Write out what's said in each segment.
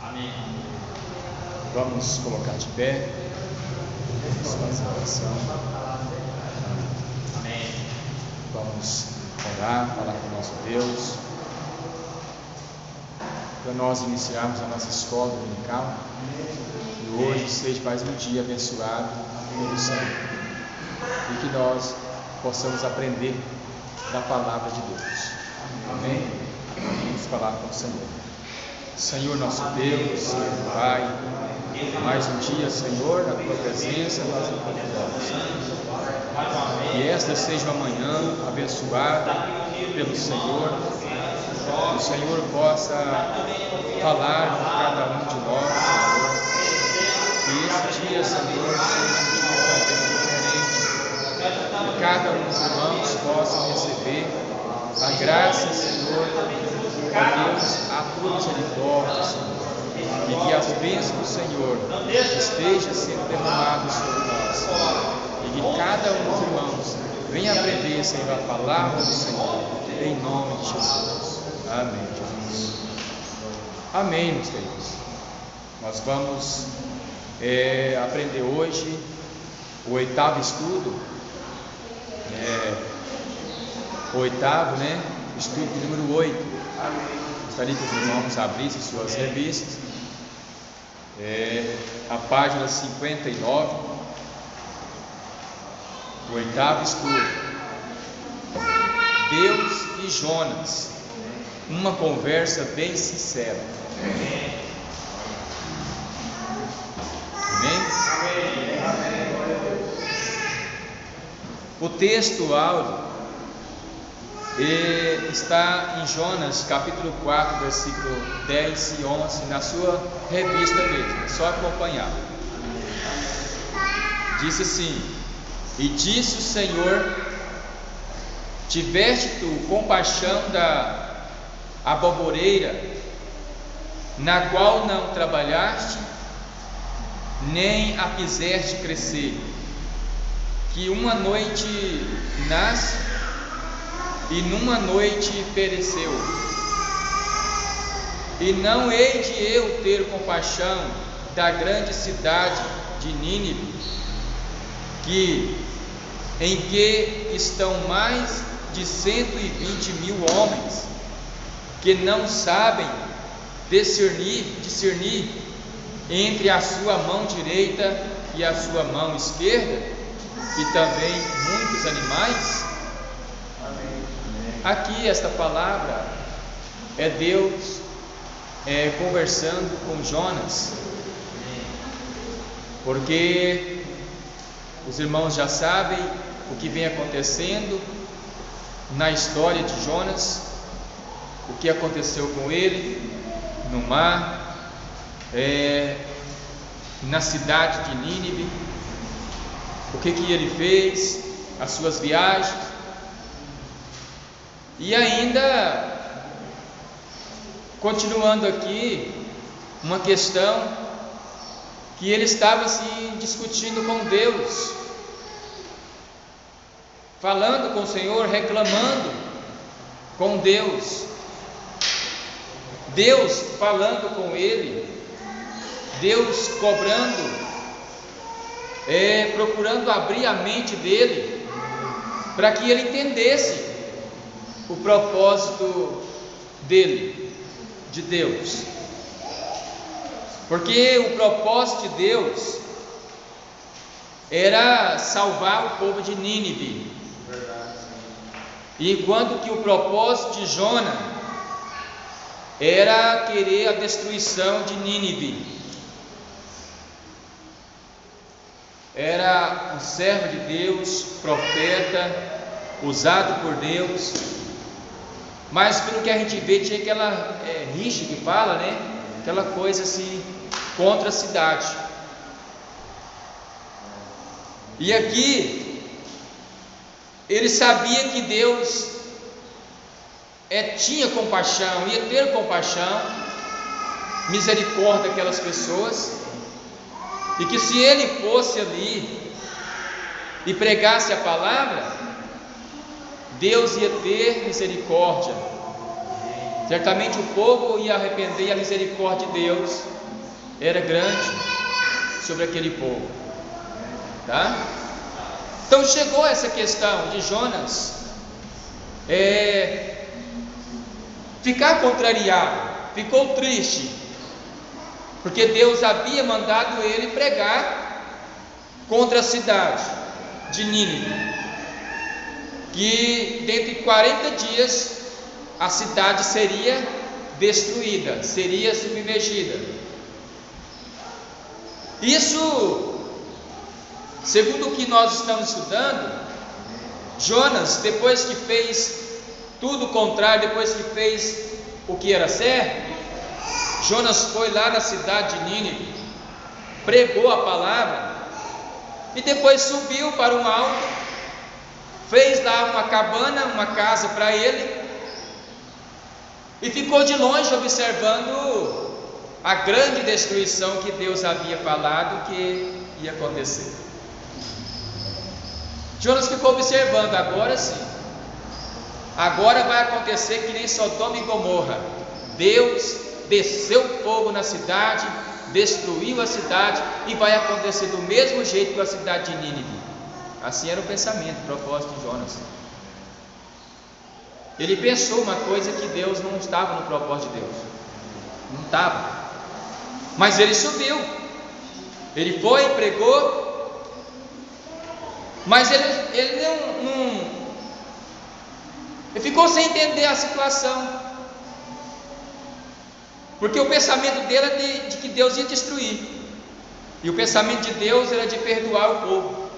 Amém. Vamos colocar de pé. Vamos fazer a oração. Amém. Vamos orar, falar com o nosso Deus. Para nós iniciarmos a nossa escola dominical. E hoje seja mais um dia abençoado pelo Senhor. E que nós possamos aprender da palavra de Deus. Amém? Vamos falar com o Senhor. Senhor nosso Deus, Senhor Pai, mais um dia, Senhor, na Tua presença nós encontramos. E esta seja uma manhã abençoada pelo Senhor. Que o Senhor possa falar com cada um de nós, Senhor. Que esse dia, Senhor, seja um dia também diferente. Que cada um dos irmãos possa receber a graça, Senhor, a Deus, a Tua misericórdia, Senhor. E que as bênçãos do Senhor estejam sendo derramadas sobre nós. E que cada um dos irmãos venha aprender, Senhor, a palavra do Senhor. Em nome de Jesus. Amém, Jesus. Amém, meus queridos. Nós vamos aprender hoje o oitavo estudo. O oitavo, estudo número 8. Gostaria que os irmãos abrissem suas revistas. A página 59. O oitavo estudo. Deus e Jonas. Uma conversa bem sincera. Amém? O texto áudio está em Jonas capítulo 4, versículo 10 e 11, na sua revista mesmo, é só acompanhar. Diz assim: E disse o Senhor: Tiveste tu compaixão da aboboreira, na qual não trabalhaste, nem a fizeste crescer, que uma noite nasce e numa noite pereceu. E não hei de eu ter compaixão da grande cidade de Nínive, em que estão mais de 120.000 homens, que não sabem discernir entre a sua mão direita e a sua mão esquerda, e também muitos animais. Aqui esta palavra é Deus conversando com Jonas, porque os irmãos já sabem o que vem acontecendo na história de Jonas, o que aconteceu com ele no mar, na cidade de Nínive, o que ele fez, as suas viagens. E ainda, continuando aqui, uma questão que ele estava se discutindo com Deus, falando com o Senhor, reclamando com Deus, Deus falando com ele, Deus cobrando, procurando abrir a mente dele, para que ele entendesse o propósito dele, de Deus. Porque o propósito de Deus era salvar o povo de Nínive, enquanto que o propósito de Jonas era querer a destruição de Nínive. Era um servo de Deus, profeta, usado por Deus, mas pelo que a gente vê, tinha aquela rixa que fala, aquela coisa assim, contra a cidade. E aqui, ele sabia que Deus tinha compaixão, ia ter compaixão, misericórdia daquelas pessoas, e que se ele fosse ali e pregasse a palavra, Deus ia ter misericórdia. Certamente o povo ia arrepender e a misericórdia de Deus era grande sobre aquele povo, tá? Então chegou essa questão de Jonas ficar contrariado, ficou triste, porque Deus havia mandado ele pregar contra a cidade de Nínive, que dentro de 40 dias a cidade seria destruída, seria submergida. Isso, segundo o que nós estamos estudando, Jonas, depois que fez tudo o contrário, depois que fez o que era certo, Jonas foi lá na cidade de Nínive, pregou a palavra e depois subiu para um alto, fez lá uma cabana, uma casa para ele e ficou de longe observando a grande destruição que Deus havia falado que ia acontecer. Jonas ficou observando, agora sim, agora vai acontecer que nem Sodoma e Gomorra. Deus desceu fogo na cidade, destruiu a cidade, e vai acontecer do mesmo jeito com a cidade de Nínive. Assim era o pensamento, o propósito de Jonas. Ele pensou uma coisa que Deus não estava no propósito de Deus, não estava, mas ele subiu, ele foi, pregou, mas ele ficou sem entender a situação, porque o pensamento dele era de que Deus ia destruir, e o pensamento de Deus era de perdoar o povo,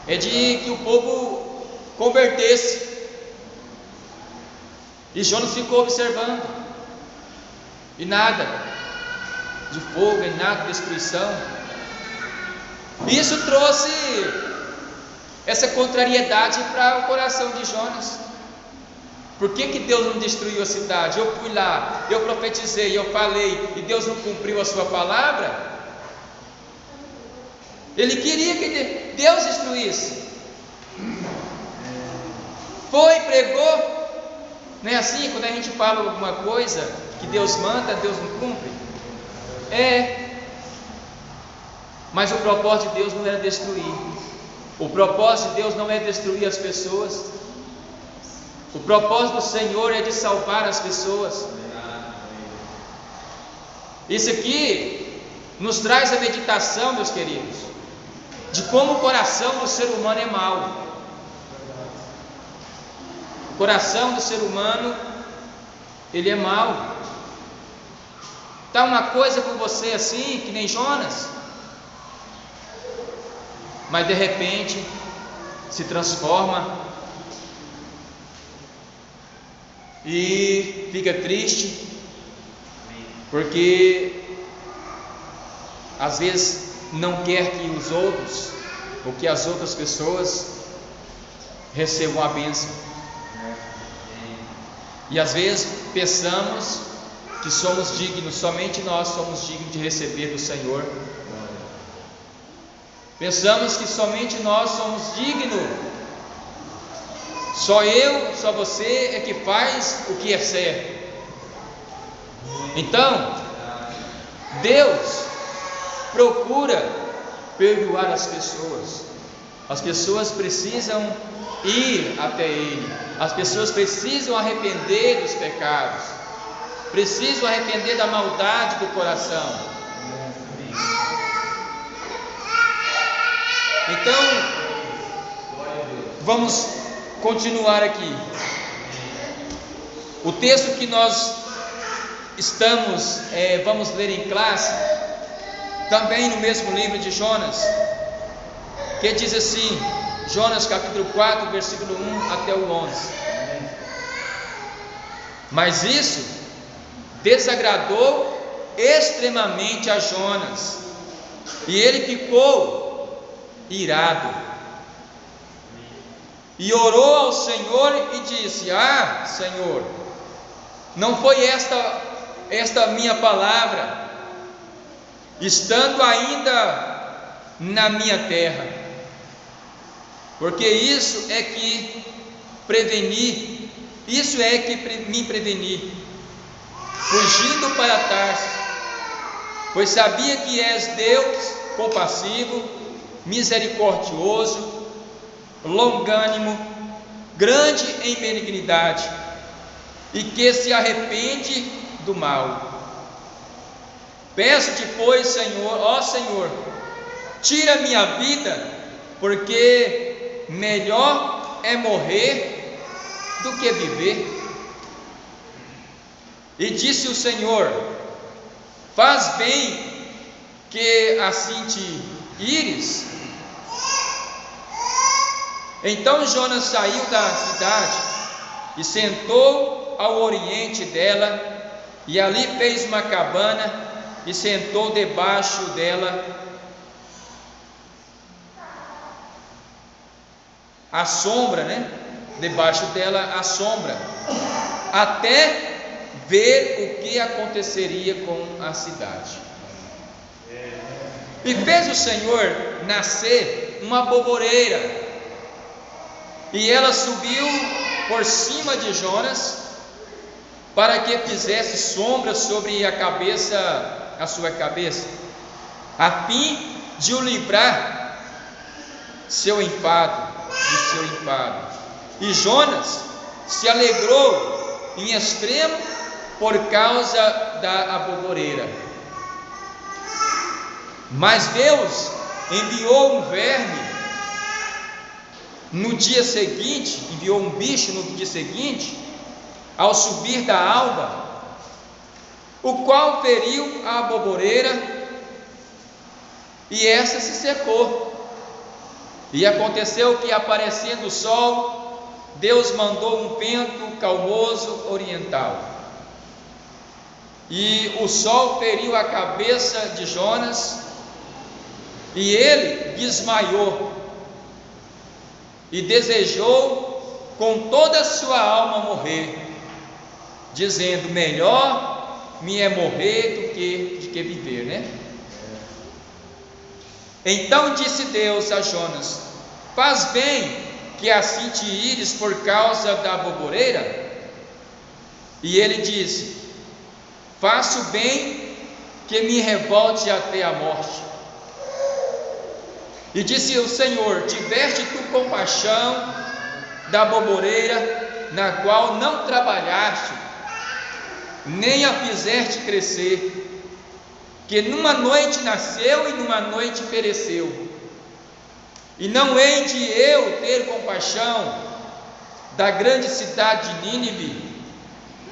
é de que o povo convertesse. E Jonas ficou observando, e nada de fogo, e nada de destruição. Isso trouxe essa contrariedade para o coração de Jonas. Por que Deus não destruiu a cidade? Eu fui lá, eu profetizei, eu falei, e Deus não cumpriu a sua palavra? Ele queria que Deus destruísse. Foi, pregou. Não é assim? Quando a gente fala alguma coisa que Deus manda, Deus não cumpre? Mas o propósito de Deus não era destruir. O propósito de Deus não é destruir as pessoas. O propósito do Senhor é de salvar as pessoas. Isso aqui nos traz a meditação, meus queridos, de como o coração do ser humano é mau. O coração do ser humano, ele é mau. Está uma coisa com você assim, que nem Jonas, mas de repente se transforma e fica triste, porque às vezes não quer que os outros, ou que as outras pessoas recebam a bênção. E às vezes pensamos que somos dignos, somente nós somos dignos de receber do Senhor. Pensamos que somente nós somos dignos, só eu, só você é que faz o que é certo. Então, Deus procura perdoar as pessoas. As pessoas precisam ir até Ele. As pessoas precisam arrepender dos pecados, precisam arrepender da maldade do coração. Então, vamos continuar aqui. O texto que nós vamos ler em classe, também no mesmo livro de Jonas, que diz assim, Jonas capítulo 4, versículo 1 até o 11. Mas isso desagradou extremamente a Jonas, e ele ficou irado, e orou ao Senhor e disse: Senhor, não foi esta minha palavra, estando ainda na minha terra, porque isso é que me preveni, fugindo para Tarso, pois sabia que és Deus compassivo, misericordioso, longânimo, grande em benignidade, e que se arrepende do mal. Peço-te, pois, Senhor, ó Senhor, tira minha vida, porque melhor é morrer do que viver. E disse o Senhor: faz bem que assim te ires. Então Jonas saiu da cidade e sentou ao oriente dela, e ali fez uma cabana e sentou debaixo dela, à sombra, debaixo dela à sombra, até ver o que aconteceria com a cidade. E fez o Senhor nascer uma boboreira, e ela subiu por cima de Jonas, para que fizesse sombra sobre a sua cabeça, a fim de o livrar de seu enfado. E Jonas se alegrou em extremo por causa da aboboreira. Mas Deus enviou um verme no dia seguinte, enviou um bicho no dia seguinte, ao subir da alva, o qual feriu a aboboreira, e essa se secou. E aconteceu que, aparecendo o sol, Deus mandou um vento calmoso oriental, e o sol feriu a cabeça de Jonas, e ele desmaiou, e desejou com toda a sua alma morrer, dizendo: melhor me é morrer do que viver, Então disse Deus a Jonas: faz bem que assim te ires por causa da aboboreira. E ele disse: faço bem que me revolte até a morte. E disse o Senhor: tiveste tu compaixão da aboboreira, na qual não trabalhaste, nem a fizeste crescer, que numa noite nasceu e numa noite pereceu. E não hei de eu ter compaixão da grande cidade de Nínive,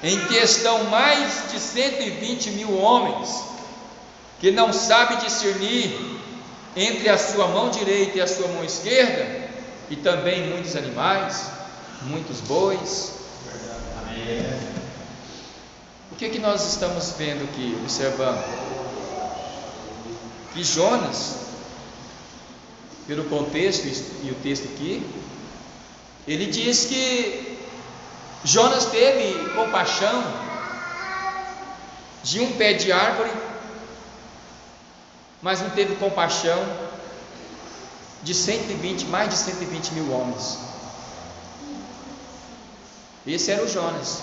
em que estão mais de 120.000 homens, que não sabe discernir entre a sua mão direita e a sua mão esquerda, e também muitos animais, muitos bois. O que nós estamos vendo aqui, observando? Que Jonas, pelo contexto e o texto aqui, ele diz que Jonas teve compaixão de um pé de árvore, mas não teve compaixão de mais de 120.000 homens. Esse era o Jonas.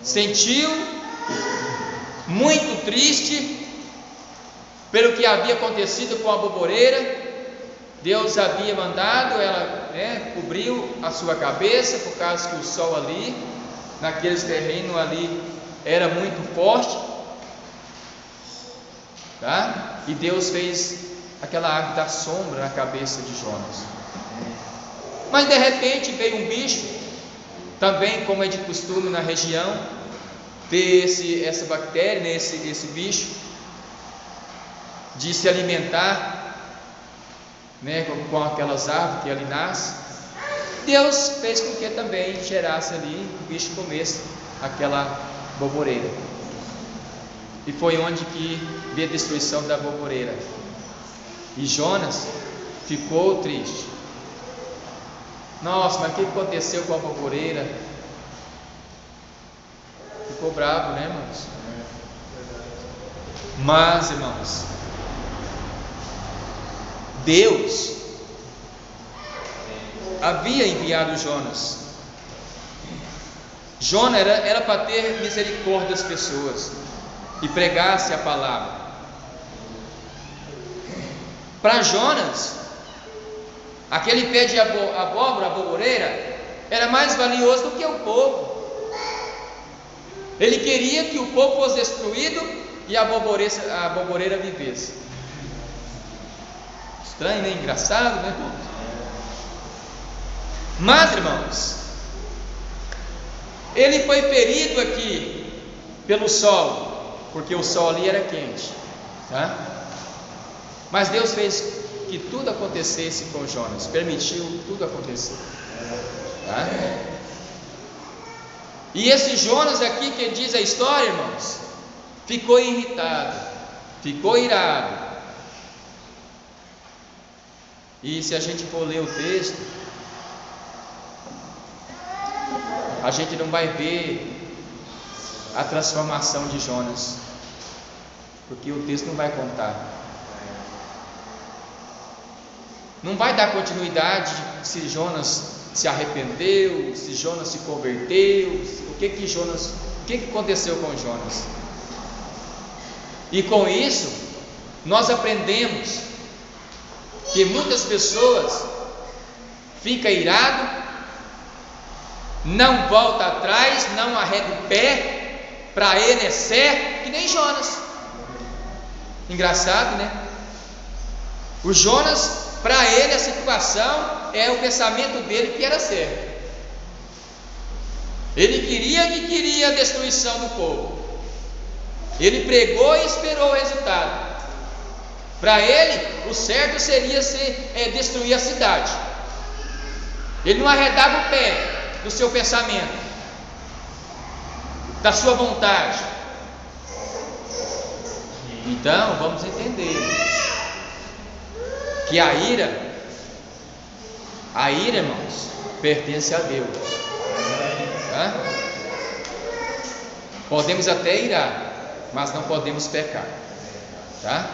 Sentiu muito triste pelo que havia acontecido com a aboboreira. Deus havia mandado ela, cobriu a sua cabeça, por causa que o sol ali, naqueles terrenos ali, era muito forte, e Deus fez aquela árvore da sombra na cabeça de Jonas. Mas de repente veio um bicho, também como é de costume na região, ter essa bactéria, esse bicho, de se alimentar, com aquelas árvores que ali nascem. Deus fez com que também gerasse ali, o bicho comesse aquela boboreira, e foi onde que veio a destruição da boboreira. E Jonas ficou triste. Nossa, mas o que aconteceu com a boboreira? Ficou bravo, irmãos? Mas, irmãos, Deus havia enviado Jonas Jonas era para ter misericórdia das pessoas e pregasse a palavra. Para Jonas, aquele pé de abóbora, a aboboreira, era mais valioso do que o povo. Ele queria que o povo fosse destruído e a aboboreira vivesse. Estranho, né? Engraçado, né? Mas, irmãos, ele foi ferido aqui pelo sol, porque o sol ali era quente, tá? Mas Deus fez que tudo acontecesse com Jonas, permitiu tudo acontecer, tá? E esse Jonas aqui, que diz a história, irmãos, ficou irritado, ficou irado. E se a gente for ler o texto, a gente não vai ver a transformação de Jonas, porque o texto não vai contar. Não vai dar continuidade se Jonas se arrependeu, se Jonas se converteu, o que aconteceu com Jonas. E com isso, nós aprendemos que muitas pessoas ficam iradas, não volta atrás, não arrega o pé, para ele é certo, que nem Jonas. Engraçado, né? O Jonas, para ele a situação é o pensamento dele que era certo. Ele queria a destruição do povo. Ele pregou e esperou o resultado. Para ele, o certo seria destruir a cidade. Ele não arredava o pé do seu pensamento, da sua vontade. Então, vamos entender que a ira, irmãos, pertence a Deus, tá? Podemos até irar, mas não podemos pecar, tá?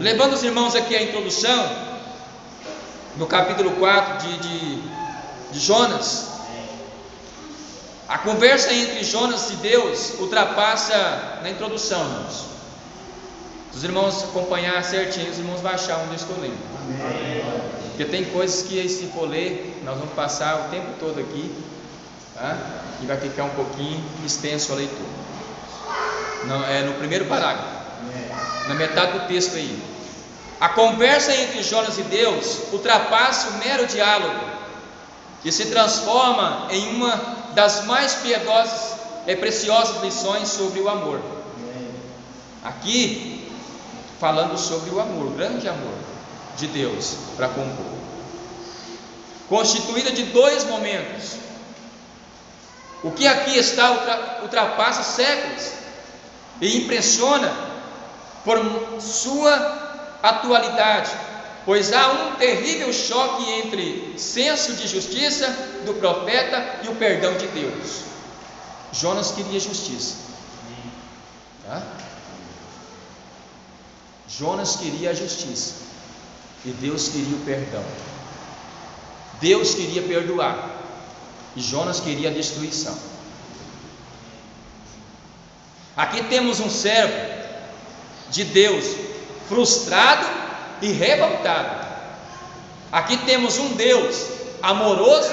Levando os irmãos aqui à introdução, no capítulo 4 de Jonas, a conversa entre Jonas e Deus ultrapassa na introdução, irmãos. Se os irmãos acompanhar certinho, os irmãos vão achar onde eu estou lendo. Porque tem coisas que, se for ler, nós vamos passar o tempo todo aqui, tá? E vai ficar um pouquinho extenso a leitura. Não, é no primeiro parágrafo, na metade do texto aí. A conversa entre Jonas e Deus ultrapassa o mero diálogo e se transforma em uma das mais piedosas e preciosas lições sobre o amor. Aqui, falando sobre o amor, o grande amor de Deus para com o povo, constituída de dois momentos. O que aqui está ultrapassa séculos e impressiona por sua atualidade, pois há um terrível choque entre senso de justiça do profeta e o perdão de Deus. Jonas queria justiça, tá? Jonas queria a justiça e Deus queria o perdão. Deus queria perdoar e Jonas queria a destruição. Aqui temos um servo de Deus frustrado e revoltado. Aqui temos um Deus amoroso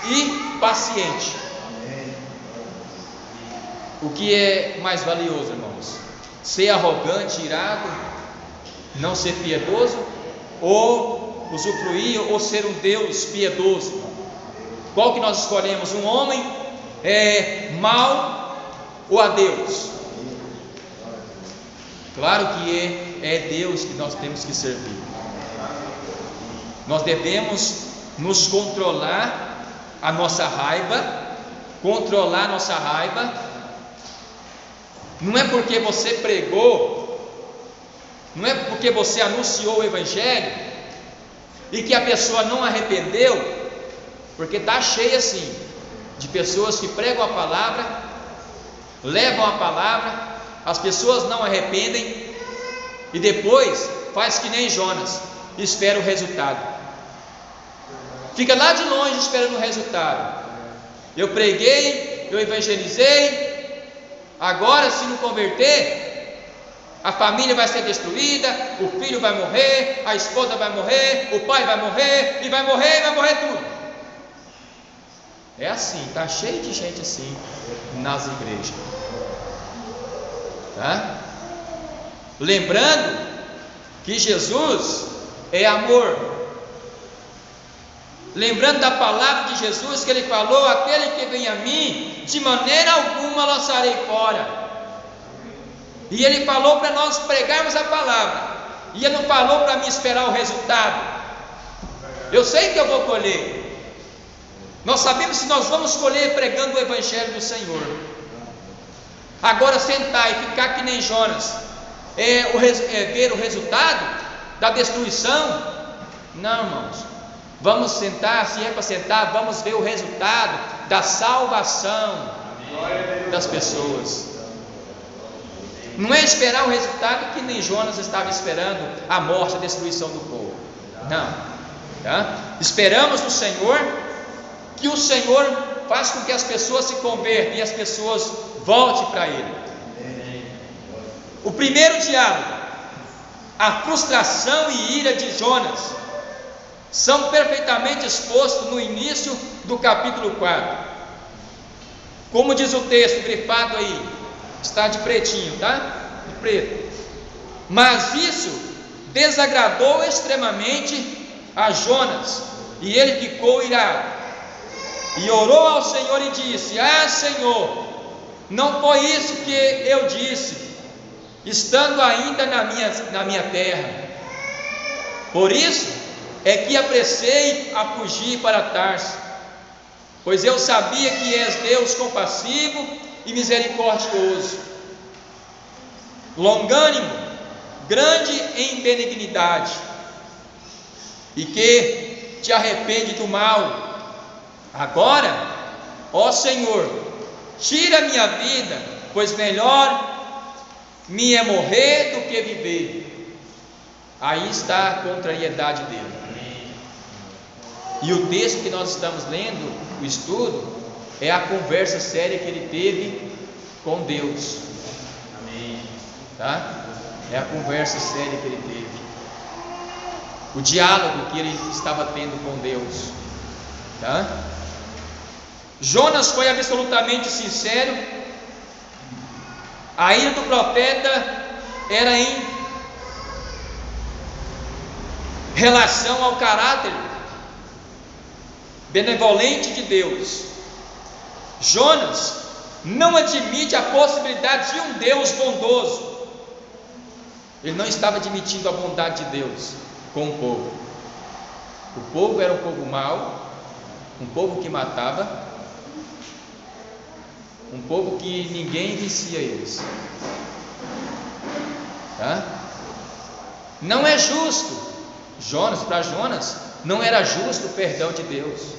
e paciente. O que é mais valioso, irmãos? Ser arrogante, irado, não ser piedoso, ou usufruir, ou ser um Deus piedoso? Qual que nós escolhemos? Um homem mau ou a Deus? Claro que é Deus que nós temos que servir. Nós devemos nos controlar a nossa raiva, Não é porque você pregou, não é porque você anunciou o Evangelho e que a pessoa não arrependeu, porque está cheio assim de pessoas que pregam a palavra, levam a palavra, as pessoas não arrependem e depois faz que nem Jonas, espera o resultado. Fica lá de longe esperando o resultado. Eu preguei, eu evangelizei, agora se não converter, a família vai ser destruída, o filho vai morrer, a esposa vai morrer, o pai vai morrer, e vai morrer tudo. É assim, está cheio de gente assim nas igrejas, tá? Lembrando que Jesus é amor. Lembrando da palavra de Jesus que ele falou: aquele que vem a mim, de maneira alguma lançarei fora. E ele falou para nós pregarmos a palavra, e ele não falou para mim esperar o resultado. Eu sei que eu vou colher. Nós sabemos que nós vamos colher pregando o evangelho do Senhor. Agora sentar e ficar que nem Jonas, ver o resultado da destruição? Não, irmãos. Vamos sentar, se é para sentar, vamos ver o resultado da salvação das pessoas. Não é esperar o resultado que nem Jonas estava esperando, a morte, a destruição do povo. Não, tá? Esperamos no Senhor, que o Senhor faz com que as pessoas se convertam e as pessoas voltem para Ele. O primeiro diálogo, a frustração e ira de Jonas, são perfeitamente expostos no início do capítulo 4. Como diz o texto grifado aí, está de pretinho, tá? De preto. Mas isso desagradou extremamente a Jonas, e ele ficou irado, e orou ao Senhor e disse: ah, Senhor, não foi isso que eu disse, estando ainda na minha terra. Por isso é que apressei a fugir para Tarso, pois eu sabia que és Deus compassivo e misericordioso, longânimo, grande em benignidade, e que te arrepende do mal. Agora, ó Senhor, tira a minha vida, pois melhor me é morrer do que viver. Aí está a contrariedade dele. E o texto que nós estamos lendo, o estudo, é a conversa séria que ele teve com Deus. Amém. Tá? É a conversa séria que ele teve, o diálogo que ele estava tendo com Deus, tá? Jonas foi absolutamente sincero. A ira do profeta era em relação ao caráter benevolente de Deus. Jonas não admite a possibilidade de um Deus bondoso. Ele não estava admitindo a bondade de Deus com o povo. O povo era um povo mau, um povo que matava, um povo que ninguém vencia eles, tá? Não é justo. Para Jonas não era justo o perdão de Deus.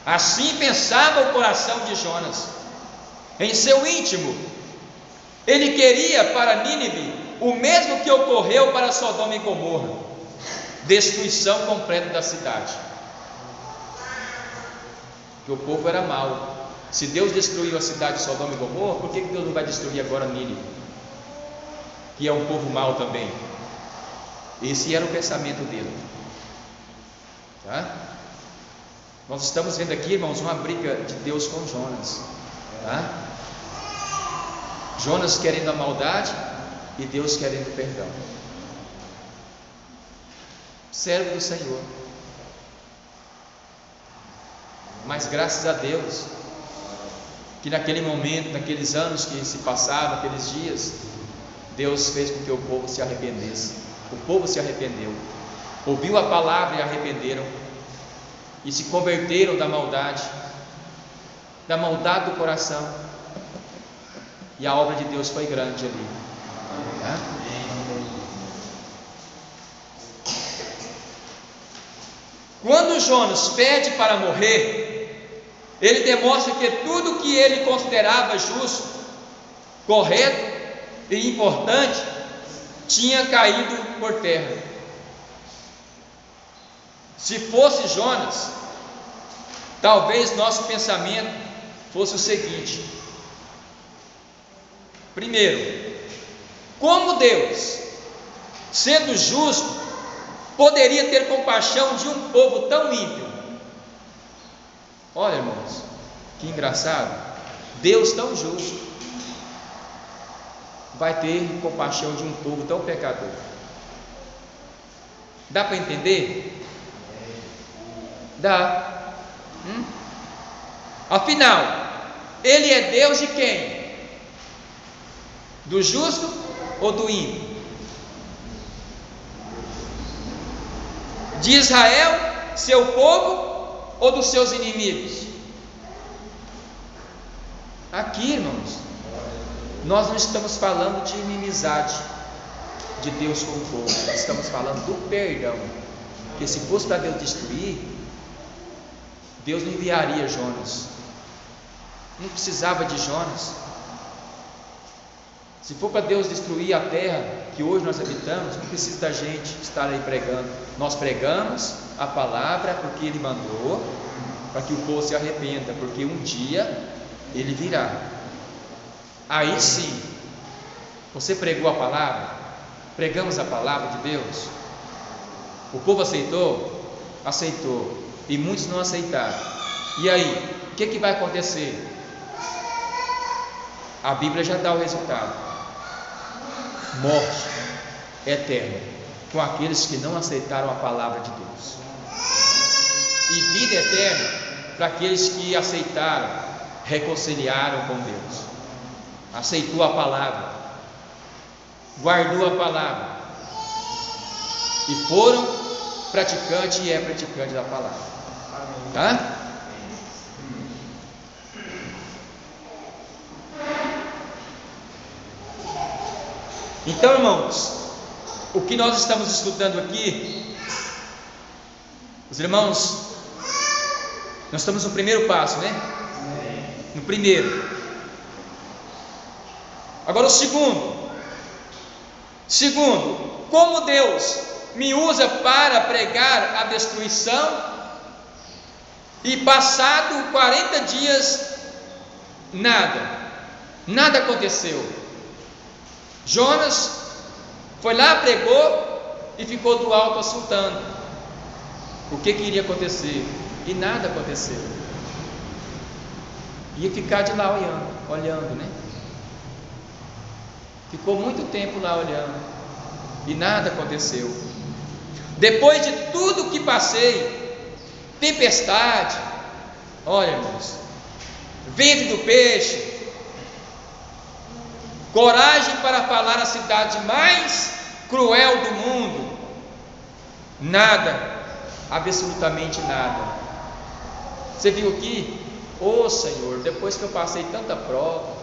Assim pensava o coração de Jonas. Em seu íntimo, ele queria para Nínive o mesmo que ocorreu para Sodoma e Gomorra: destruição completa da cidade. Porque o povo era mau. Se Deus destruiu a cidade de Sodoma e Gomorra, por que Deus não vai destruir agora Nínive, que é um povo mau também? Esse era o pensamento dele, tá? Nós estamos vendo aqui, irmãos, uma briga de Deus com Jonas, tá? Jonas querendo a maldade e Deus querendo o perdão. Servo do Senhor. Mas graças a Deus que naquele momento, naqueles anos que se passaram, naqueles dias, Deus fez com que o povo se arrependesse. O povo se arrependeu, ouviu a palavra e arrependeram, e se converteram da maldade do coração, e a obra de Deus foi grande ali, tá? Quando Jonas pede para morrer, ele demonstra que tudo que ele considerava justo, correto e importante tinha caído por terra. Se fosse Jonas, talvez nosso pensamento fosse o seguinte: primeiro, como Deus, sendo justo, poderia ter compaixão de um povo tão ímpio? Olha, irmãos, que engraçado. Deus tão justo vai ter compaixão de um povo tão pecador. Dá para entender? Dá. Afinal, Ele é Deus de quem? Do justo ou do ímpio? De Israel, seu povo, ou dos seus inimigos? Aqui, irmãos, nós não estamos falando de inimizade de Deus com o povo, nós estamos falando do perdão. Porque se fosse para Deus destruir, Deus não enviaria Jonas, não precisava de Jonas. Se for para Deus destruir a terra que hoje nós habitamos, não precisa da gente estar aí pregando. Nós pregamos a palavra porque Ele mandou, para que o povo se arrependa, porque um dia Ele virá. Aí sim, você pregou a palavra, pregamos a palavra de Deus, o povo aceitou? Aceitou, e muitos não aceitaram. E aí, o que vai acontecer? A Bíblia já dá o resultado: morte eterna com aqueles que não aceitaram a palavra de Deus, e vida eterna para aqueles que aceitaram, reconciliaram com Deus, aceitou a palavra, guardou a palavra e foram praticantes e é praticante da palavra. Tá? Então, irmãos, o que nós estamos estudando aqui, os irmãos, nós estamos no primeiro passo, né? No primeiro. Agora o segundo, como Deus me usa para pregar a destruição, e passado 40 dias, nada aconteceu. Jonas foi lá, pregou e ficou do alto assultando o que iria acontecer, e nada aconteceu. Ia ficar de lá olhando, né? Ficou muito tempo lá olhando e nada aconteceu. Depois de tudo que passei, tempestade, olha, irmãos, vento do peixe, coragem para falar a cidade mais cruel do mundo, nada, absolutamente nada. Você viu aqui? Ô Senhor, depois que eu passei tanta prova,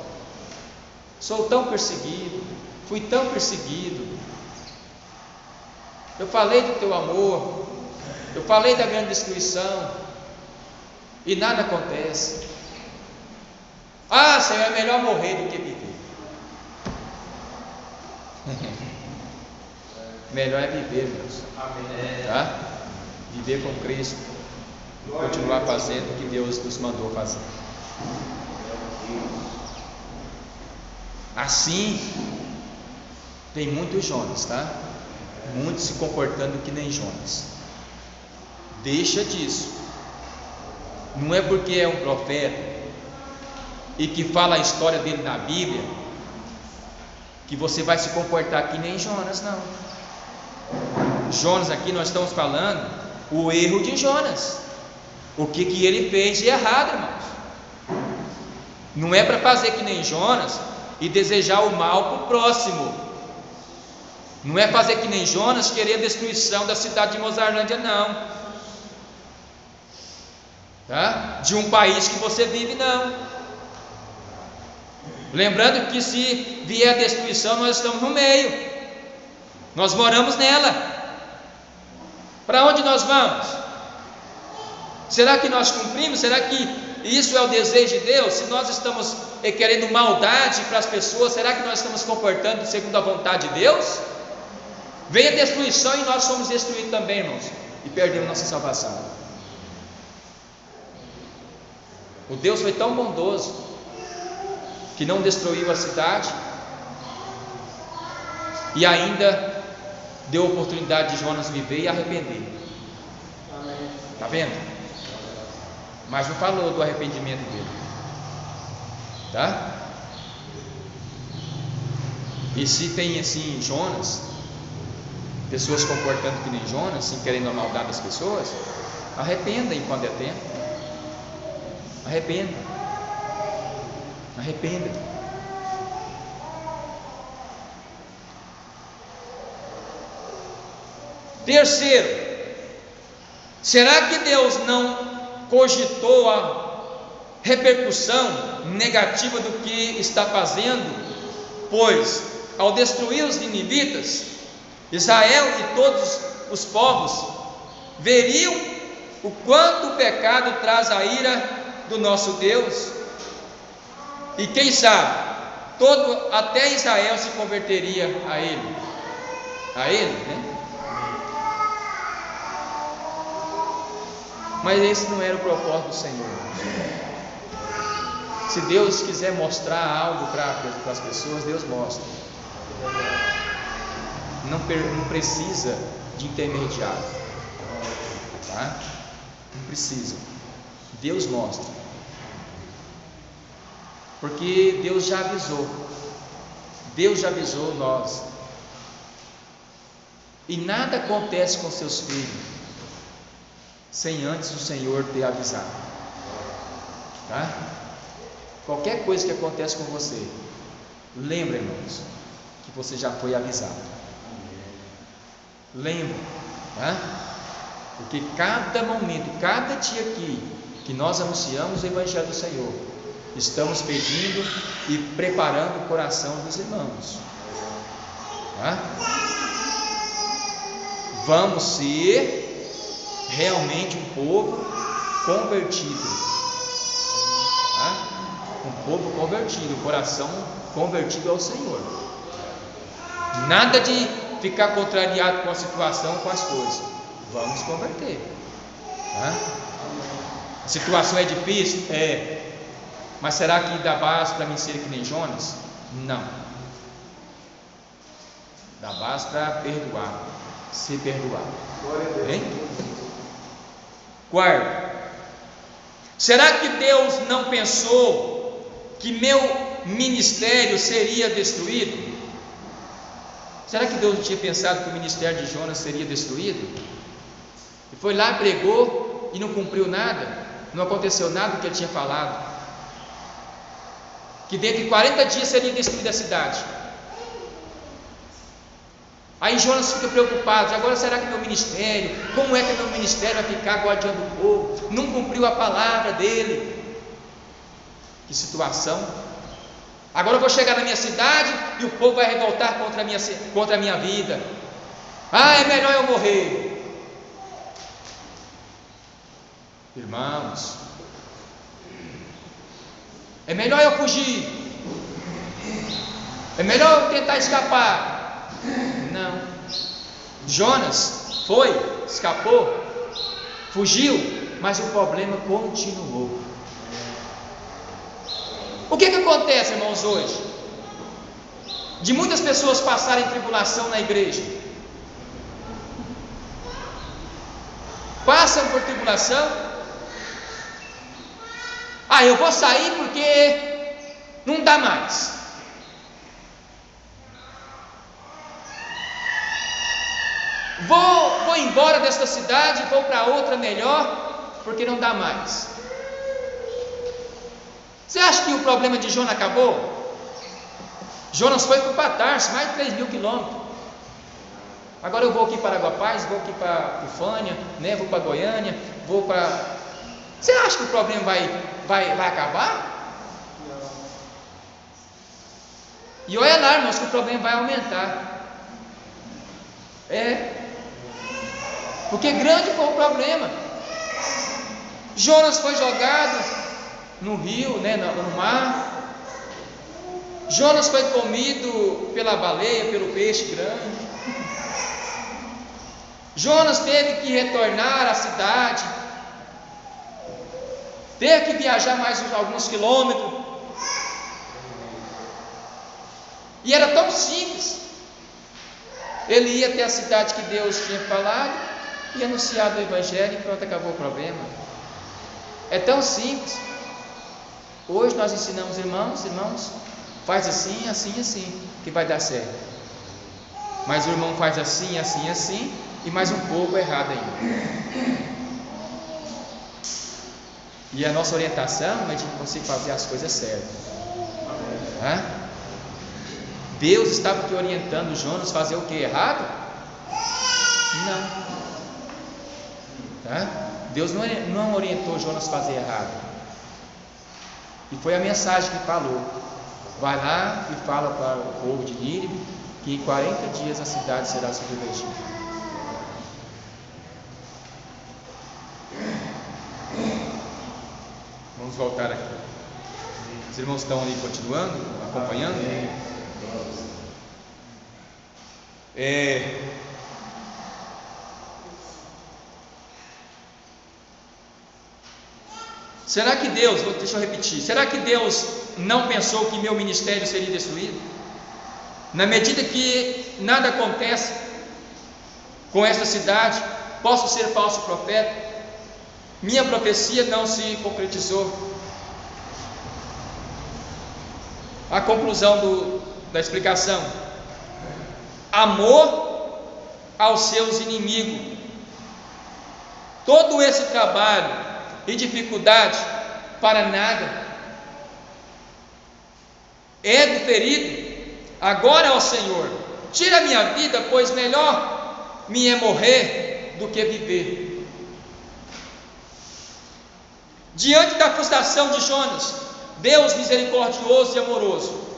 sou tão perseguido, fui tão perseguido, eu falei do teu amor, eu falei da grande destruição, e nada acontece. Ah, Senhor, é melhor morrer do que viver. Melhor é viver, meus. Tá? Viver com Cristo, continuar fazendo o que Deus nos mandou fazer. Assim, tem muitos Jonas, tá? Muitos se comportando que nem Jonas. Deixa disso. Não é porque é um profeta e que fala a história dele na Bíblia que você vai se comportar que nem Jonas, não. Jonas, aqui nós estamos falando o erro de Jonas, o que ele fez de errado, irmãos. Não é para fazer que nem Jonas e desejar o mal para o próximo. Não é fazer que nem Jonas, querer a destruição da cidade de Mozarlândia, não, tá? De um país que você vive, não. Lembrando que se vier a destruição, nós estamos no meio, nós moramos nela. Para onde nós vamos? Será que nós cumprimos? Será que isso é o desejo de Deus? Se nós estamos querendo maldade para as pessoas, será que nós estamos comportando segundo a vontade de Deus? Veio a destruição e nós fomos destruídos também, irmãos, e perdemos nossa salvação. O Deus foi tão bondoso que não destruiu a cidade e ainda deu a oportunidade de Jonas viver e arrepender. Está vendo? Mas não falou do arrependimento dele, tá? E se tem assim Jonas, pessoas comportando que nem Jonas, assim, querendo a maldade das pessoas, arrependa enquanto é tempo. Arrependa. Terceiro, será que Deus não cogitou a repercussão negativa do que está fazendo? Pois, ao destruir os ninivitas, Israel e todos os povos veriam o quanto o pecado traz a ira do nosso Deus, e quem sabe, até Israel se converteria a ele, né? Mas esse não era o propósito do Senhor. Se Deus quiser mostrar algo para as pessoas, Deus mostra. Não precisa de intermediário, tá? Não precisa. Deus mostra, porque Deus já avisou nós, e nada acontece com seus filhos sem antes o Senhor ter avisado, tá? Qualquer coisa que acontece com você, lembra, irmãos, que você já foi avisado. Lembra, tá? Porque cada momento, cada dia aqui que nós anunciamos o Evangelho do Senhor, estamos pedindo e preparando o coração dos irmãos, tá? Vamos ser realmente um povo convertido, tá? Um povo convertido, o coração convertido ao Senhor. Nada de ficar contrariado com a situação, com as coisas. Vamos converter, tá? A situação é difícil? É. Mas será que dá base para mim ser que nem Jonas? Não. Dá base para perdoar, ser perdoado. Hein? Quarto, será que Deus não pensou que meu ministério seria destruído? Será que Deus tinha pensado que o ministério de Jonas seria destruído? E foi lá, pregou e não cumpriu nada, não aconteceu nada do que ele tinha falado. Que dentro de 40 dias seria destruída a cidade. Aí Jonas fica preocupado: agora será que meu ministério, como é que meu ministério vai ficar guardiando o povo? Não cumpriu a palavra dele. Que situação! Agora eu vou chegar na minha cidade e o povo vai revoltar contra a minha vida. É melhor eu morrer. Irmãos, é melhor eu fugir, é melhor eu tentar escapar. Não. Jonas foi, escapou, fugiu, mas o problema continuou. O que acontece, irmãos, hoje? De muitas pessoas passarem tribulação na igreja, passam por tribulação. Eu vou sair porque não dá mais. Vou embora desta cidade, vou para outra melhor, porque não dá mais. Você acha que o problema de Jonas acabou? Jonas foi para Tarso, mais de 3.000 quilômetros. Agora eu vou aqui para Araguapaz, vou aqui para Ufânia, né? Vou para Goiânia, vou para... Você acha que o problema vai acabar? Não. E olha lá, irmãos, que o problema vai aumentar. Porque grande foi o problema. Jonas foi jogado no rio, né, no mar. Jonas foi comido pela baleia, pelo peixe grande. Jonas teve que retornar à cidade, teve que viajar mais alguns quilômetros, e era tão simples. Ele ia até a cidade que Deus tinha falado e anunciado o Evangelho, e pronto, acabou o problema. É tão simples. Hoje nós ensinamos irmãos, faz assim, assim, assim, que vai dar certo. Mas o irmão faz assim, assim, assim, e mais um pouco errado ainda. E a nossa orientação é de você fazer as coisas certas. Deus estava aqui orientando Jonas a fazer o que? Errado? Não. Deus não orientou Jonas a fazer errado. E foi a mensagem que falou: vai lá e fala para o povo de Nínive que em 40 dias a cidade será submergida. Vamos voltar aqui. Os irmãos estão ali continuando, acompanhando? Será que Deus, deixa eu repetir, será que Deus não pensou que meu ministério seria destruído? Na medida que nada acontece com esta cidade, posso ser falso profeta, minha profecia não se concretizou. A conclusão da explicação: amor aos seus inimigos. Todo esse trabalho e dificuldade para nada. Ego ferido, agora ao Senhor, tira a minha vida, pois melhor me é morrer do que viver. Diante da frustração de Jonas, Deus misericordioso e amoroso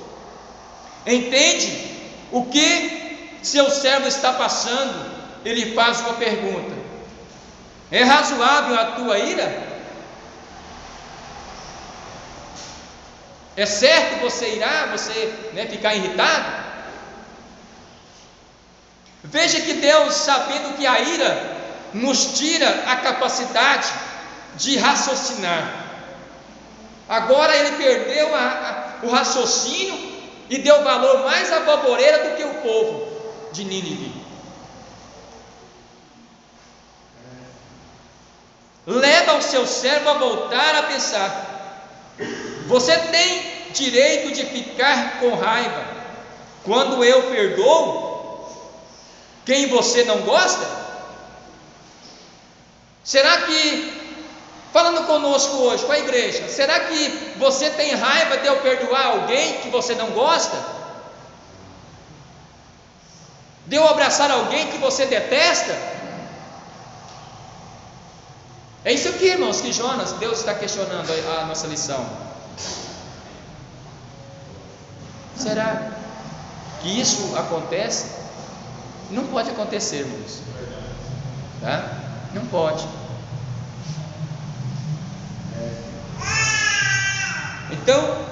entende o que seu servo está passando. Ele faz uma pergunta: é razoável a tua ira? É certo você irá, ficar irritado? Veja que Deus, sabendo que a ira nos tira a capacidade de raciocinar, agora ele perdeu o raciocínio e deu valor mais à baboreira do que o povo de Nínive. Leva o seu servo a voltar a pensar. Você tem direito de ficar com raiva quando eu perdoo quem você não gosta? Será que, falando conosco hoje, com a igreja, será que você tem raiva de eu perdoar alguém que você não gosta? De eu abraçar alguém que você detesta? É isso aqui, irmãos, que Deus está questionando a nossa lição. Será que isso acontece? Não pode acontecer, irmãos. Não pode. Então,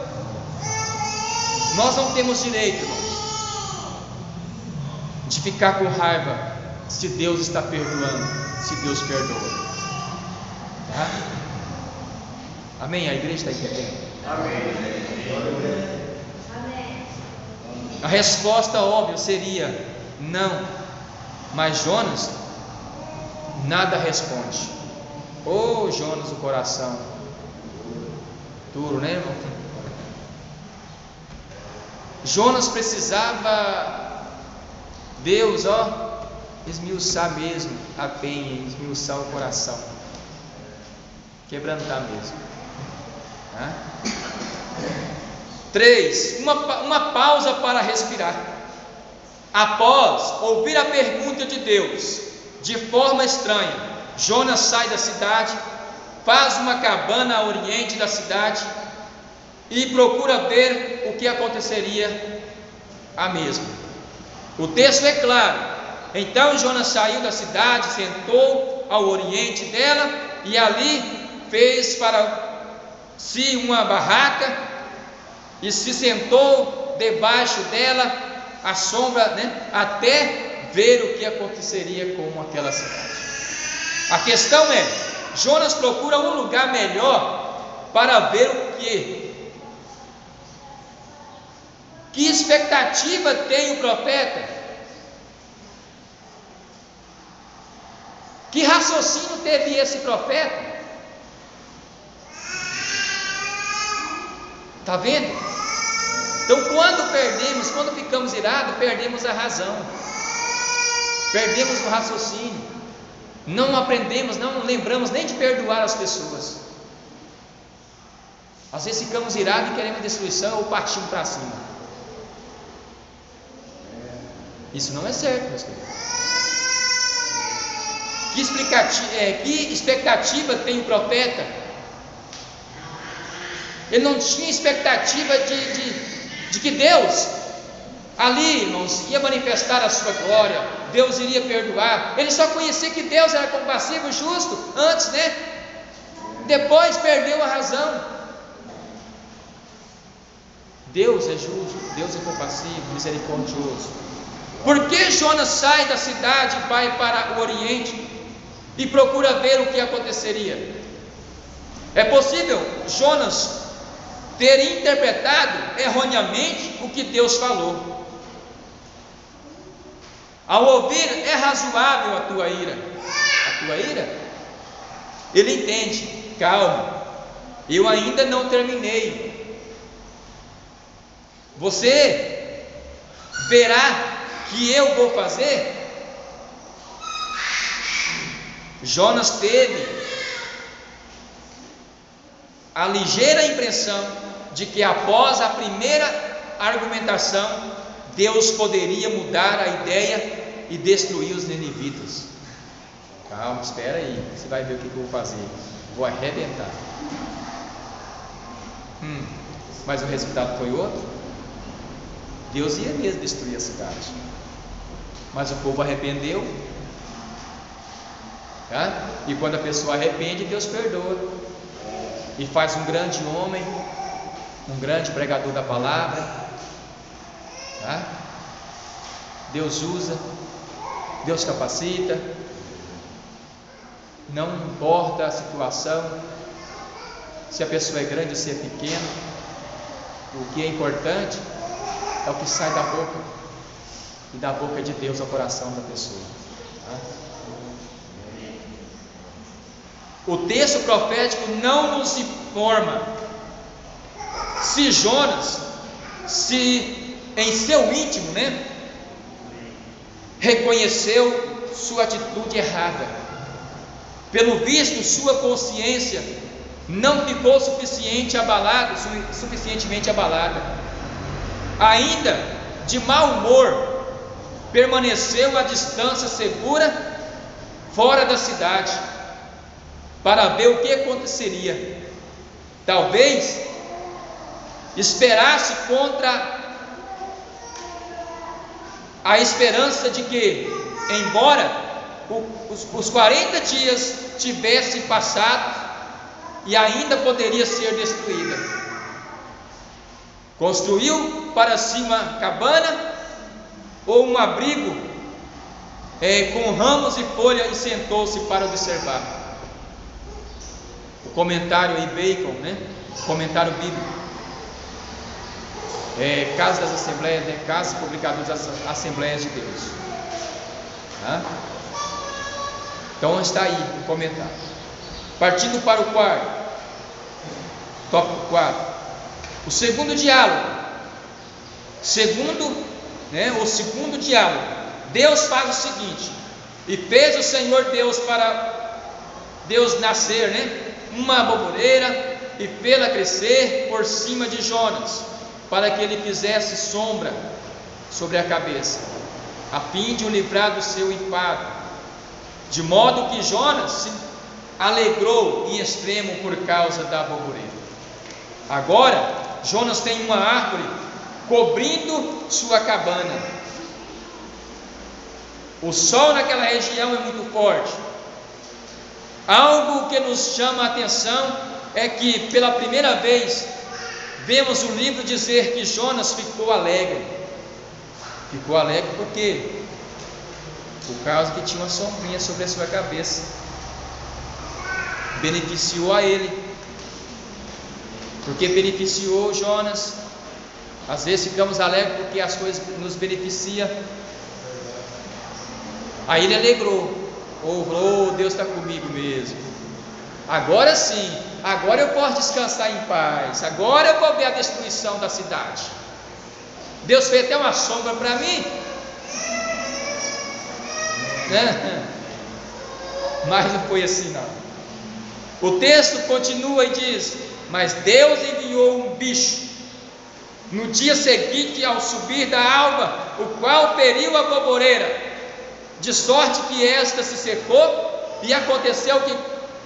nós não temos direito, irmãos, de ficar com raiva se Deus está perdoando, se Deus perdoa. Amém? A igreja está entendendo? Amém. A resposta óbvia seria não, mas Jonas nada responde. Jonas, o coração duro, né, irmão? Jonas precisava Deus, esmiuçar mesmo a penha, esmiuçar o coração, quebrantar mesmo. 3. Uma pausa para respirar. Após ouvir a pergunta de Deus, de forma estranha, Jonas sai da cidade, faz uma cabana a oriente da cidade e procura ver o que aconteceria a mesma. O texto é claro. Então Jonas saiu da cidade, sentou ao oriente dela e ali fez para si uma barraca e se sentou debaixo dela, à sombra, até ver o que aconteceria com aquela cidade. A questão é, Jonas procura um lugar melhor para ver o quê? Que expectativa tem o profeta? Que raciocínio teve esse profeta? Está vendo? Então, quando ficamos irados, perdemos a razão, perdemos o raciocínio, não aprendemos, não lembramos nem de perdoar as pessoas. Às vezes ficamos irados e queremos destruição ou partimos para cima. Isso não é certo, meus queridos. Que expectativa tem o profeta? Ele não tinha expectativa de que Deus ali, irmãos, ia manifestar a sua glória, Deus iria perdoar. Ele só conhecia que Deus era compassivo e justo antes, né? Depois perdeu a razão. Deus é justo, Deus é compassivo, misericordioso. Por que Jonas sai da cidade e vai para o Oriente e procura ver o que aconteceria? É possível Jonas ter interpretado erroneamente o que Deus falou. Ao ouvir, é razoável a tua ira. A tua ira? Ele entende, calma, eu ainda não terminei. Você verá que eu vou fazer. Jonas teve a ligeira impressão de que após a primeira argumentação, Deus poderia mudar a ideia e destruir os ninivitas. Calma, espera aí, você vai ver o que eu vou fazer. Vou arrebentar. Mas o resultado foi outro. Deus ia mesmo destruir a cidade, mas o povo arrependeu, tá? E quando a pessoa arrepende, Deus perdoa e faz um grande homem, um grande pregador da palavra, tá? Deus usa, Deus capacita, não importa a situação, se a pessoa é grande ou se é pequena, o que é importante é o que sai da boca, e da boca de Deus ao coração da pessoa, tá? O texto profético não nos informa se Jonas, em seu íntimo, reconheceu sua atitude errada. Pelo visto, sua consciência não ficou suficientemente abalada. Ainda de mau humor, permaneceu à distância segura fora da cidade para ver o que aconteceria. Talvez esperasse contra a esperança de que, embora os 40 dias tivessem passado, e ainda poderia ser destruída, construiu para si uma cabana ou um abrigo com ramos e folhas e sentou-se para observar. O comentário aí, Bacon, comentário bíblico, Casa das Assembleias, Casa Publicador das Assembleias de Deus, tá? Então está aí o comentário. Partindo para o tópico 4, o segundo diálogo. O segundo diálogo, Deus faz o seguinte: e fez o Senhor Deus para Deus nascer, uma boboreira, e fê-la crescer por cima de Jonas, para que ele fizesse sombra sobre a cabeça, a fim de o livrar do seu enfado, de modo que Jonas se alegrou em extremo por causa da boboreira. Agora Jonas tem uma árvore cobrindo sua cabana. O sol naquela região é muito forte. Algo que nos chama a atenção é que pela primeira vez vemos o livro dizer que Jonas ficou alegre. Ficou alegre por quê? por causa que tinha uma sombrinha sobre a sua cabeça. Beneficiou a ele, porque beneficiou Jonas. Às vezes ficamos alegres porque as coisas nos beneficiam. Aí ele alegrou, oh, Deus está comigo mesmo. Agora sim, agora eu posso descansar em paz. Agora eu vou ver a destruição da cidade. Deus fez até uma sombra para mim, né? Mas não foi assim não. O texto continua e diz: mas Deus enviou um bicho no dia seguinte ao subir da alva, o qual feriu a boboreira, de sorte que esta se secou. E aconteceu que,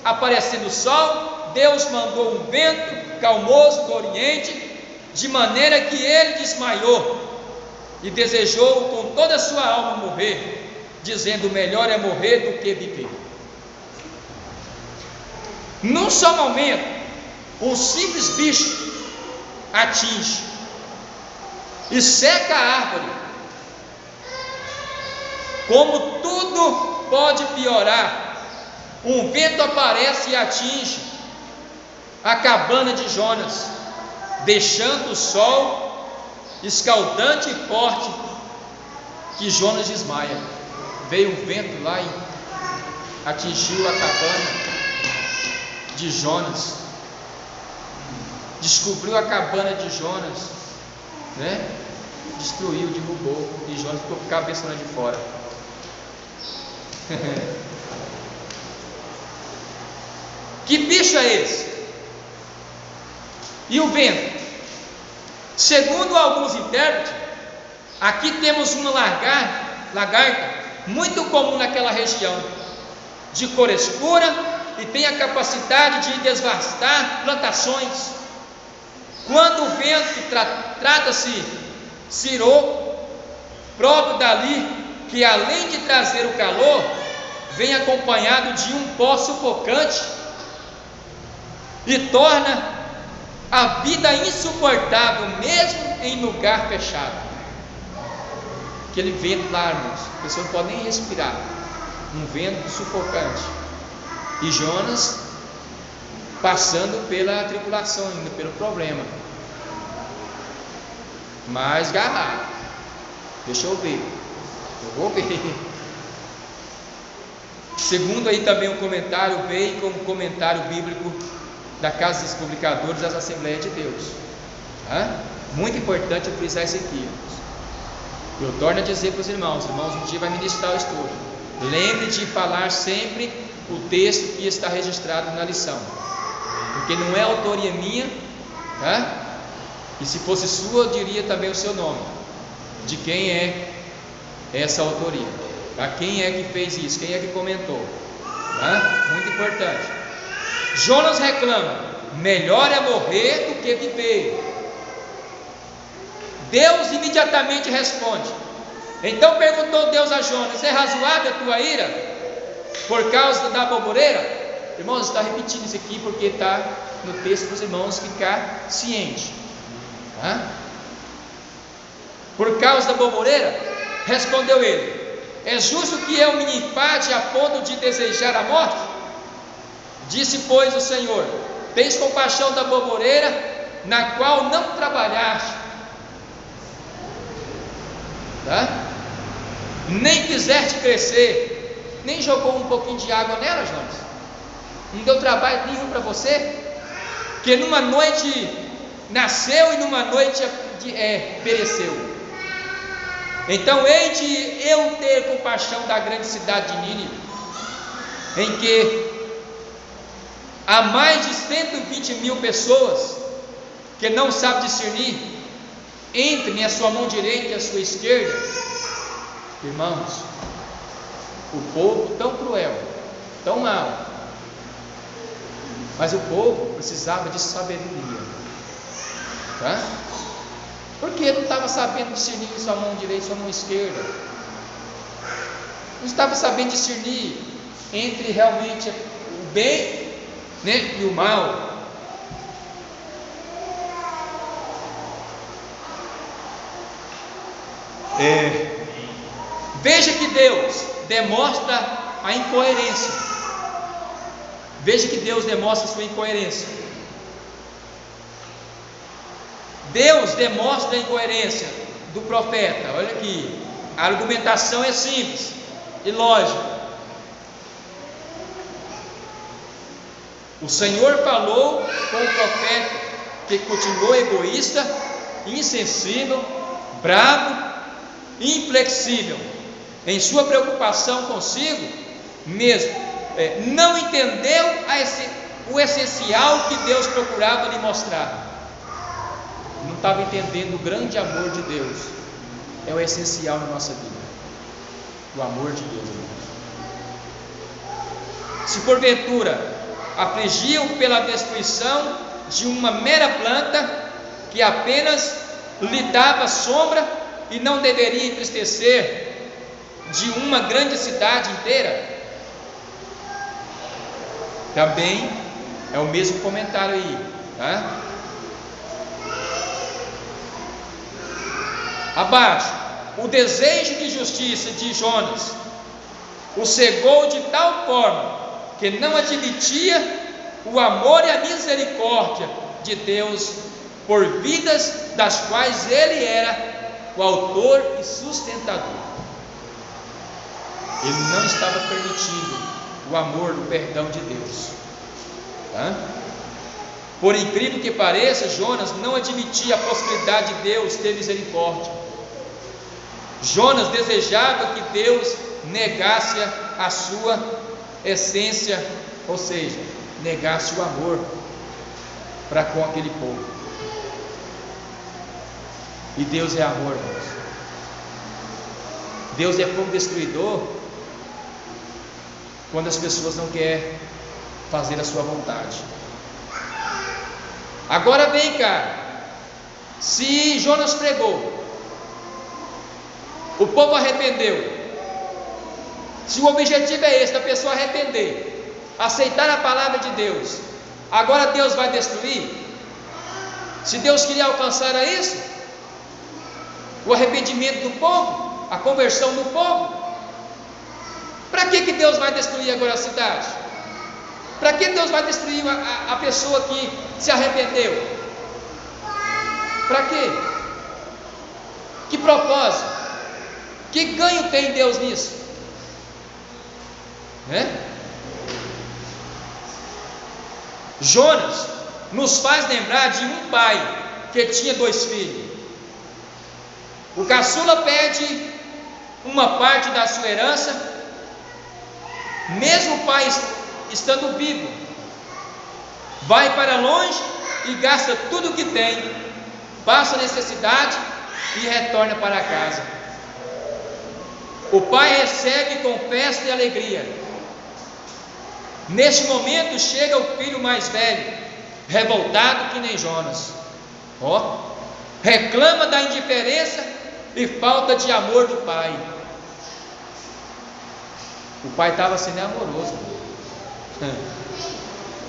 aparecendo o sol, Deus mandou um vento calmoso do oriente, de maneira que ele desmaiou e desejou com toda a sua alma morrer, dizendo: melhor é morrer do que viver. Num só momento, um simples bicho atinge e seca a árvore. Como tudo pode piorar, um vento aparece e atinge a cabana de Jonas, deixando o sol escaldante e forte, que Jonas desmaia. Veio um vento lá e atingiu a cabana de Jonas, descobriu a cabana de Jonas, né? Destruiu, derrubou, e Jonas ficou com a cabeça lá de fora. Que bicho é esse? E o vento? Segundo alguns intérpretes, aqui temos uma lagarta muito comum naquela região, de cor escura, e tem a capacidade de devastar plantações. Quando o vento trata-se siroco, próprio dali, que além de trazer o calor, vem acompanhado de um pó sufocante e torna a vida insuportável, mesmo em lugar fechado. Aquele vento lá, irmãos, a pessoa não pode nem respirar, um vento sufocante. E Jonas passando pela tribulação, indo pelo problema, mas garrado. Deixa eu ver, eu vou ver. Segundo aí também um comentário, veio como comentário bíblico da Casa dos Publicadores das Assembleias de Deus. Muito importante eu frisar isso aqui. Eu torno a dizer para os irmãos um dia vai ministrar o estudo, lembre de falar sempre o texto que está registrado na lição, porque não é autoria minha, e se fosse sua eu diria também o seu nome, de quem é essa autoria, quem é que fez isso, quem é que comentou, muito importante. Jonas reclama: melhor é morrer do que viver. Deus imediatamente responde. Então perguntou Deus a Jonas: é razoável a tua ira por causa da boboreira? Irmãos, está repetindo isso aqui porque está no texto para os irmãos ficar cientes. Por causa da boboreira? Respondeu ele: é justo que eu me enfade a ponto de desejar a morte? Disse, pois, o Senhor: tens compaixão da boboreira, na qual não trabalhaste, nem quiseste crescer, nem jogou um pouquinho de água nela, Jonas? Não deu trabalho nenhum para você? Que numa noite nasceu e numa noite pereceu. Então hei de eu ter compaixão da grande cidade de Nínive, em que há mais de 120.000 pessoas que não sabem discernir entre a sua mão direita e a sua esquerda. Irmãos, o povo tão cruel, tão mau, mas o povo precisava de sabedoria, porque não estava sabendo discernir sua mão direita e sua mão esquerda, não estava sabendo discernir entre realmente o bem, e o mal. Veja que Deus demonstra a incoerência. Veja que Deus demonstra sua incoerência. Deus demonstra a incoerência do profeta. Olha aqui, a argumentação é simples e lógica. O Senhor falou com o profeta, que continuou egoísta, insensível, bravo, inflexível em sua preocupação consigo mesmo. Não entendeu o essencial que Deus procurava lhe mostrar. Não estava entendendo o grande amor de Deus. É o essencial na nossa vida, o amor de Deus, irmãos. Se porventura afligiu pela destruição de uma mera planta que apenas lhe dava sombra e não deveria entristecer de uma grande cidade inteira, também é o mesmo comentário aí, tá? Abaixo, o desejo de justiça de Jonas o cegou de tal forma que não admitia o amor e a misericórdia de Deus por vidas das quais ele era o autor e sustentador. Ele não estava permitindo o amor, o perdão de Deus, tá? Por incrível que pareça, Jonas não admitia a possibilidade de Deus ter misericórdia. Jonas desejava que Deus negasse a sua essência, ou seja, negasse o amor para com aquele povo. E Deus é amor, irmãos. Deus é fogo destruidor quando as pessoas não querem fazer a sua vontade. Agora vem cá, se Jonas pregou, o povo arrependeu, se o objetivo é esse, da pessoa arrepender, aceitar a palavra de Deus, agora Deus vai destruir? Se Deus queria alcançar a isso, o arrependimento do povo, a conversão do povo, para que Deus vai destruir agora a cidade? Para que Deus vai destruir a pessoa que se arrependeu? Para quê? Que propósito? Que ganho tem Deus nisso? Jonas nos faz lembrar de um pai que tinha 2 filhos. O caçula pede uma parte da sua herança, mesmo o pai estando vivo, vai para longe e gasta tudo o que tem, passa necessidade e retorna para casa. O pai recebe com festa e alegria. Neste momento chega o filho mais velho, revoltado que nem Jonas, reclama da indiferença e falta de amor do pai. O pai estava sendo amoroso,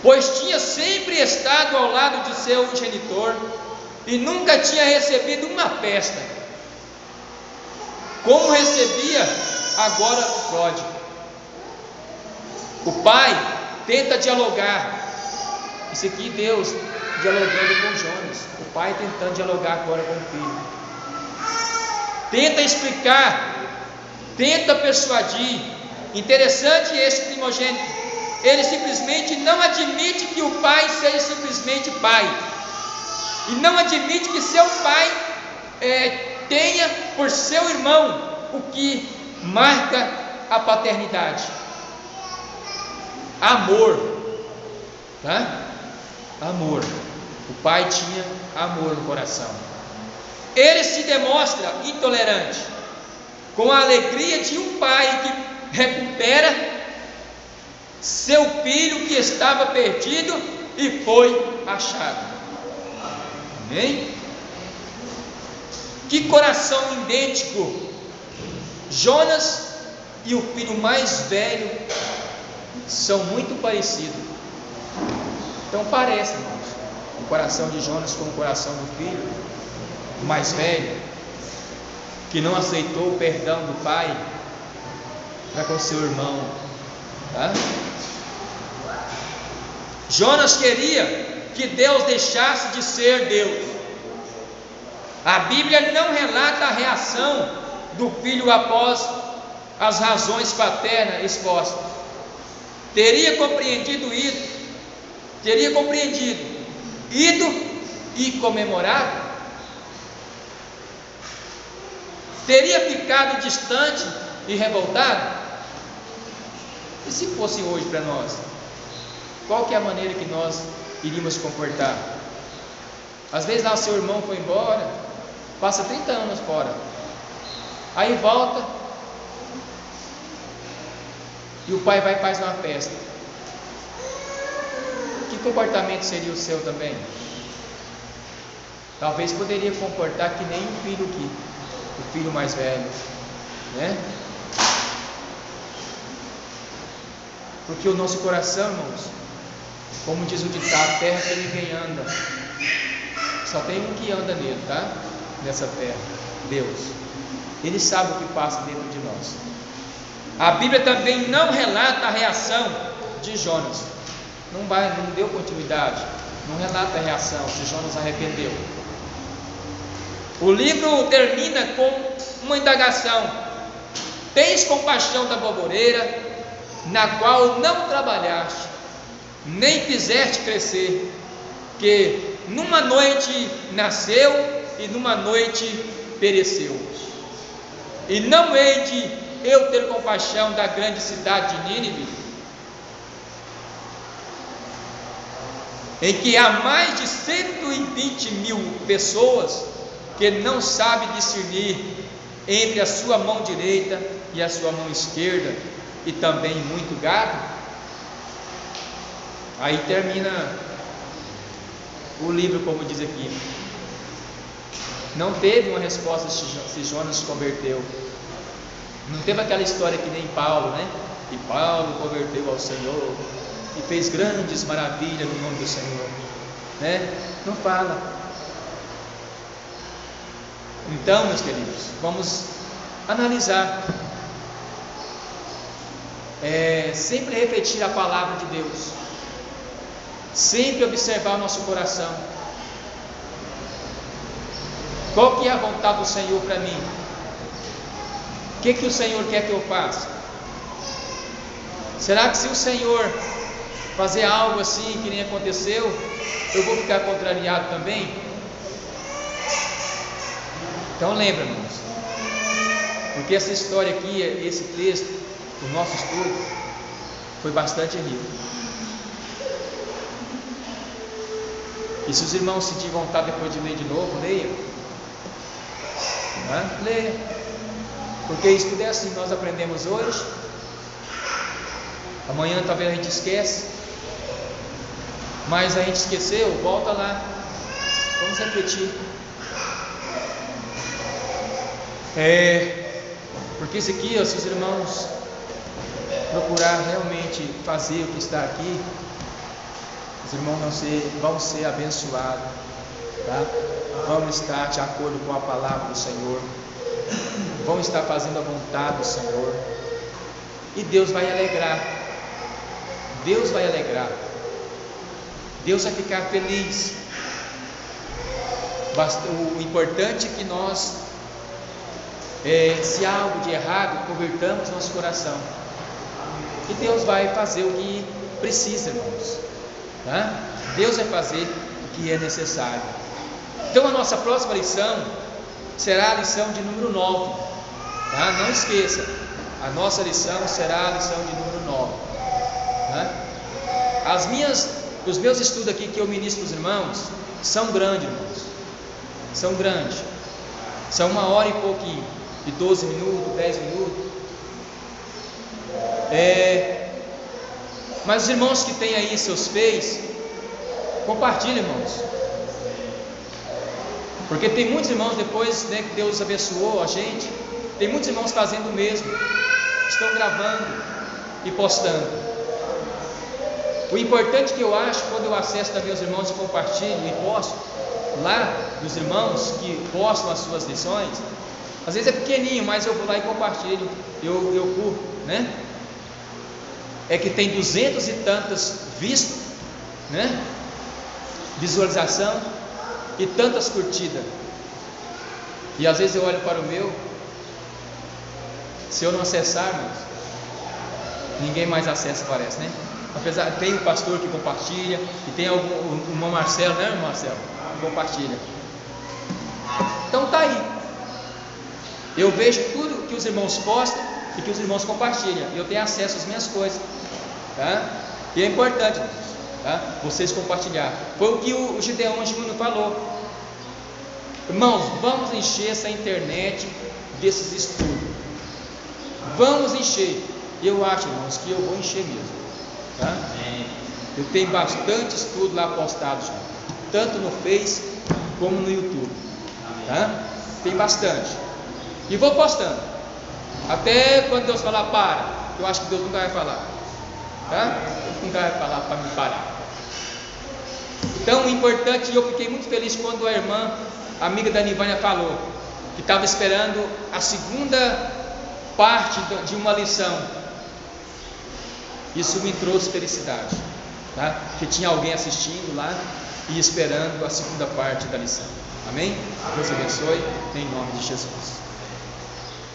pois tinha sempre estado ao lado de seu genitor e nunca tinha recebido uma festa, como recebia agora o pródigo. O pai tenta dialogar. Isso aqui, Deus dialogando com Jonas, o pai tentando dialogar agora com o filho, tenta explicar, tenta persuadir. Interessante esse primogênito, ele simplesmente não admite que o pai seja simplesmente pai, e não admite que seu pai tenha por seu irmão o que marca a paternidade: amor, tá? Amor. O pai tinha amor no coração. Ele se demonstra intolerante com a alegria de um pai que recupera seu filho que estava perdido e foi achado. Amém? Que coração idêntico! Jonas e o filho mais velho são muito parecidos. Então parece, irmãos, o coração de Jonas com o coração do filho mais velho, que não aceitou o perdão do pai, para com seu irmão, tá? Jonas queria que Deus deixasse de ser Deus. A Bíblia não relata a reação do filho após as razões paternas expostas. Teria compreendido, ido e comemorado? Teria ficado distante e revoltado? E se fosse hoje para nós? Qual que é a maneira que nós iríamos comportar? Às vezes lá o seu irmão foi embora, passa 30 anos fora, aí volta e o pai vai e faz uma festa. Que comportamento seria o seu também? Talvez poderia comportar que nem o filho aqui, o filho mais velho, né? Porque o nosso coração, irmãos, como diz o ditado, terra que ninguém anda, só tem um que anda nele, tá? Nessa terra, Deus. Ele sabe o que passa dentro de nós. A Bíblia também não relata a reação de Jonas. Não deu continuidade. Não relata a reação se Jonas arrependeu. O livro termina com uma indagação: tens compaixão da boboreira, na qual não trabalhaste, nem fizeste crescer, que numa noite nasceu e numa noite pereceu. E não hei de eu ter compaixão da grande cidade de Nínive, em que há mais de 120 mil pessoas que não sabem discernir entre a sua mão direita e a sua mão esquerda, e também muito gado. Aí termina o livro, como diz aqui. Não teve uma resposta se Jonas se converteu. Não teve aquela história que nem Paulo, né? E Paulo converteu ao Senhor e fez grandes maravilhas no nome do Senhor, né? Não fala. Então, meus queridos, vamos analisar, sempre repetir a palavra de Deus, sempre observar o nosso coração. Qual que é a vontade do Senhor para mim? O que o Senhor quer que eu faça? Será que se o Senhor fazer algo assim que nem aconteceu, eu vou ficar contrariado também? Então lembra, irmãos, porque essa história aqui, esse texto, o nosso estudo, foi bastante rico. E se os irmãos sentirem vontade depois de ler de novo, leiam. Leia. Porque isso tudo é assim, nós aprendemos hoje, amanhã talvez a gente esquece, mas a gente esqueceu, volta lá, vamos repetir. Porque isso aqui, se os irmãos procurar realmente fazer o que está aqui, os irmãos vão ser abençoados, tá? Vão estar de acordo com a palavra do Senhor, vão estar fazendo a vontade do Senhor, e Deus vai alegrar. Deus vai alegrar. Deus vai ficar feliz. O importante é que nós, se há algo de errado, convertamos nosso coração, e Deus vai fazer o que precisa, irmãos, tá? Deus vai fazer o que é necessário. Então a nossa próxima lição será a lição de número 9, tá? Não esqueça, a nossa lição será a lição de número 9, tá? Os meus estudos aqui que eu ministro para os irmãos são grandes, irmãos, são grandes, são 1 hora e pouquinho, de 12 minutos, 10 minutos. Mas os irmãos que têm aí seus Face, compartilhem, irmãos, porque tem muitos irmãos depois, né, que Deus abençoou a gente, tem muitos irmãos fazendo o mesmo, estão gravando e postando. O importante que eu acho, quando eu acesso também os irmãos e compartilho e posto lá dos irmãos que postam as suas lições, às vezes é pequenininho, mas eu vou lá e compartilho, eu curto. né? É que tem 200 e tantas vistas, né? Visualização e tantas curtidas. E às vezes eu olho para o meu, se eu não acessar, irmãos, ninguém mais acessa, parece, né? Apesar, tem um pastor que compartilha, e tem o irmão Marcelo, né, irmão Marcelo? Que compartilha. Então tá aí. Eu vejo tudo que os irmãos postam e que os irmãos compartilham. E eu tenho acesso às minhas coisas, tá? E é importante, tá? Vocês compartilhar. Foi o que o Gideon Júnior falou. Irmãos, vamos encher essa internet desses estudos. Vamos encher. Eu acho, irmãos, que eu vou encher mesmo, tá? Eu tenho bastante estudo lá postado já, tanto no Face como no YouTube, tá? Tem bastante. E vou postando. Até quando Deus falar para, eu acho que Deus nunca vai falar, tá? Deus nunca vai falar para me parar. Então o importante, eu fiquei muito feliz quando a irmã, amiga da Nivânia, falou que estava esperando a segunda parte de uma lição. Isso me trouxe felicidade, tá? Que tinha alguém assistindo lá e esperando a segunda parte da lição. Amém? Deus abençoe, em nome de Jesus.